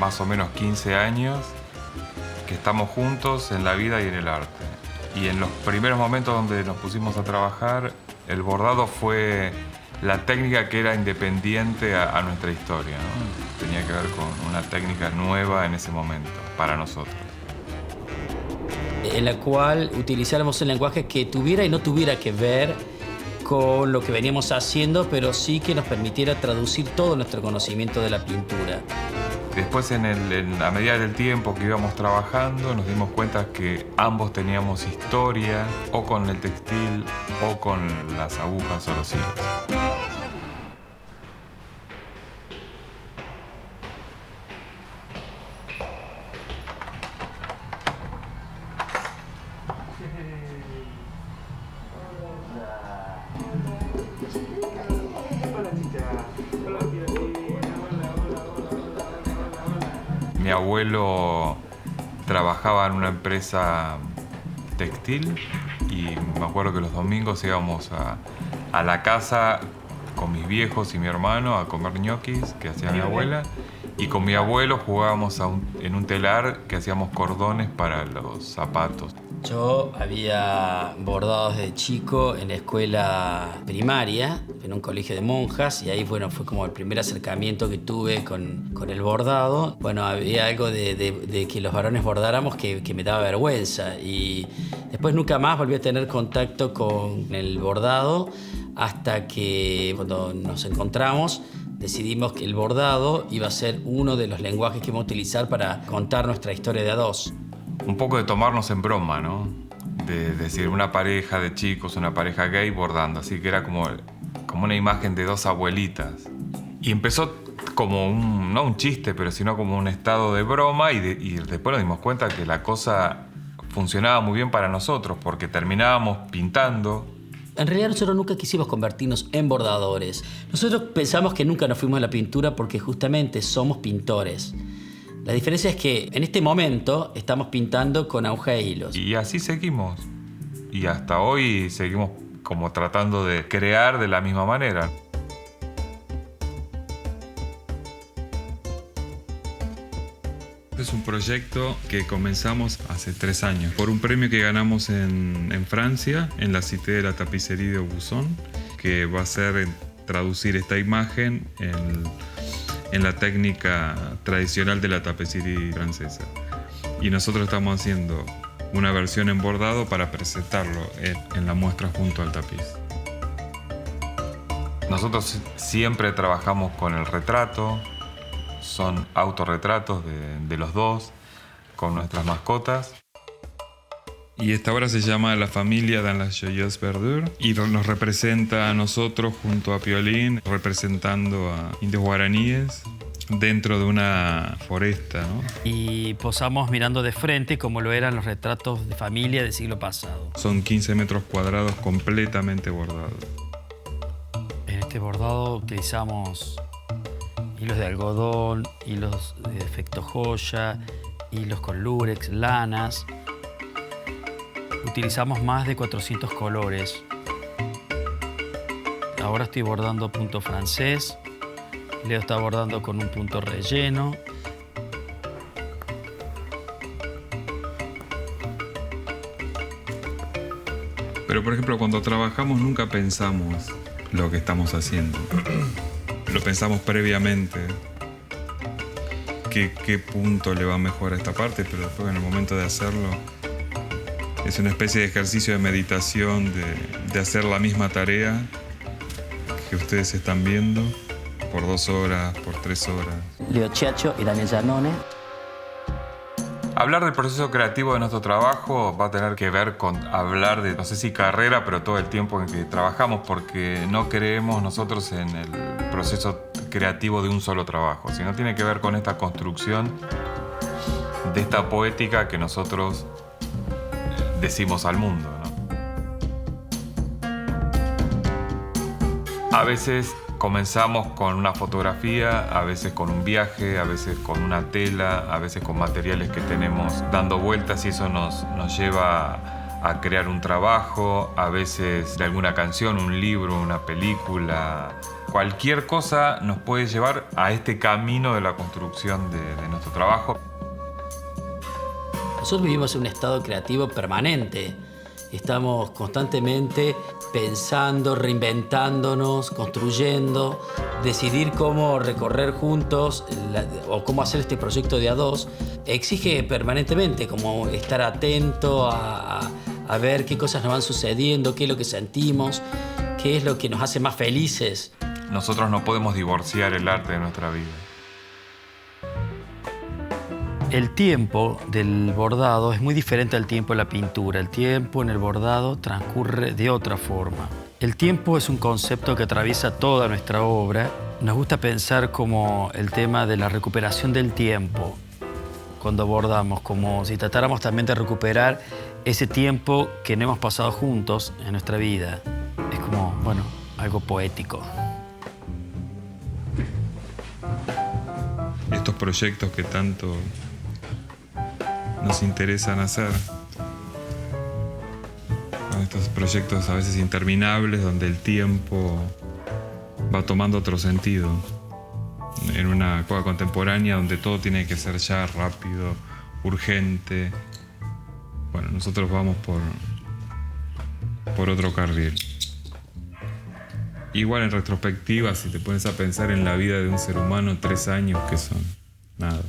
más o menos 15 años que estamos juntos en la vida y en el arte. Y en los primeros momentos donde nos pusimos a trabajar, el bordado fue la técnica que era independiente a nuestra historia, ¿no? Tenía que ver con una técnica nueva en ese momento, para nosotros. En la cual utilizáramos un lenguaje que tuviera y no tuviera que ver con lo que veníamos haciendo, pero sí que nos permitiera traducir todo nuestro conocimiento de la pintura. Después, a medida del tiempo que íbamos trabajando, nos dimos cuenta que ambos teníamos historia, o con el textil, o con las agujas o los hilos. Mi abuelo trabajaba en una empresa textil y me acuerdo que los domingos íbamos a la casa con mis viejos y mi hermano a comer ñoquis que hacía mi abuela, y con mi abuelo jugábamos en un telar que hacíamos cordones para los zapatos. Yo había bordado desde chico en la escuela primaria, en un colegio de monjas, y ahí fue como el primer acercamiento que tuve con el bordado. Bueno, había algo de que los varones bordáramos que me daba vergüenza, y después nunca más volví a tener contacto con el bordado hasta que cuando nos encontramos decidimos que el bordado iba a ser uno de los lenguajes que íbamos a utilizar para contar nuestra historia de a dos. Un poco de tomarnos en broma, ¿no? De decir, una pareja de chicos, una pareja gay bordando, así que era como una imagen de dos abuelitas. Y empezó como no un chiste, pero sino como un estado de broma, y después nos dimos cuenta que la cosa funcionaba muy bien para nosotros, porque terminábamos pintando. En realidad nosotros nunca quisimos convertirnos en bordadores. Nosotros pensamos que nunca nos fuimos a la pintura porque justamente somos pintores. La diferencia es que en este momento estamos pintando con aguja e hilos. Y así seguimos. Y hasta hoy seguimos como tratando de crear de la misma manera. Es un proyecto que comenzamos hace 3 años por un premio que ganamos en Francia, en la Cité de la Tapisserie de Aubusson, que va a ser traducir esta imagen en la técnica tradicional de la tapisserie francesa. Y nosotros estamos haciendo una versión en bordado para presentarlo en la muestra junto al tapiz. Nosotros siempre trabajamos con el retrato, son autorretratos de los dos, con nuestras mascotas. Y esta obra se llama La familia dans la joyeuse verdure y nos representa a nosotros junto a Piolín, representando a indios guaraníes dentro de una foresta, ¿no? Y posamos mirando de frente como lo eran los retratos de familia del siglo pasado. Son 15 metros cuadrados completamente bordados. En este bordado utilizamos hilos de algodón, hilos de efecto joya, hilos con lurex, lanas. Utilizamos más de 400 colores. Ahora estoy bordando punto francés. Leo está bordando con un punto relleno. Pero, por ejemplo, cuando trabajamos nunca pensamos lo que estamos haciendo. Lo pensamos previamente. ¿Qué punto le va mejor a esta parte? Pero después, en el momento de hacerlo, es una especie de ejercicio de meditación, de hacer la misma tarea que ustedes están viendo por 2 horas, por 3 horas. Leo Chiacho y Daniel Giannone. Hablar del proceso creativo de nuestro trabajo va a tener que ver con hablar de, no sé si carrera, pero todo el tiempo en que trabajamos, porque no creemos nosotros en el proceso creativo de un solo trabajo, sino tiene que ver con esta construcción de esta poética que nosotros decimos al mundo, ¿no? A veces comenzamos con una fotografía, a veces con un viaje, a veces con una tela, a veces con materiales que tenemos dando vueltas y eso nos lleva a crear un trabajo, a veces de alguna canción, un libro, una película, Cualquier cosa nos puede llevar a este camino de la construcción de nuestro trabajo. Nosotros vivimos en un estado creativo permanente. Estamos constantemente pensando, reinventándonos, construyendo, decidir cómo recorrer juntos o cómo hacer este proyecto de a dos. Exige permanentemente como estar atento a ver qué cosas nos van sucediendo, qué es lo que sentimos, qué es lo que nos hace más felices. Nosotros no podemos divorciar el arte de nuestra vida. El tiempo del bordado es muy diferente al tiempo de la pintura. El tiempo en el bordado transcurre de otra forma. El tiempo es un concepto que atraviesa toda nuestra obra. Nos gusta pensar como el tema de la recuperación del tiempo cuando bordamos, como si tratáramos también de recuperar ese tiempo que no hemos pasado juntos en nuestra vida. Es como, bueno, algo poético. Estos proyectos que tanto nos interesan hacer. Estos proyectos a veces interminables donde el tiempo va tomando otro sentido. En una época contemporánea donde todo tiene que ser ya rápido, urgente. Bueno, nosotros vamos por otro carril. Igual en retrospectiva, si te pones a pensar en la vida de un ser humano, 3 años que son nada.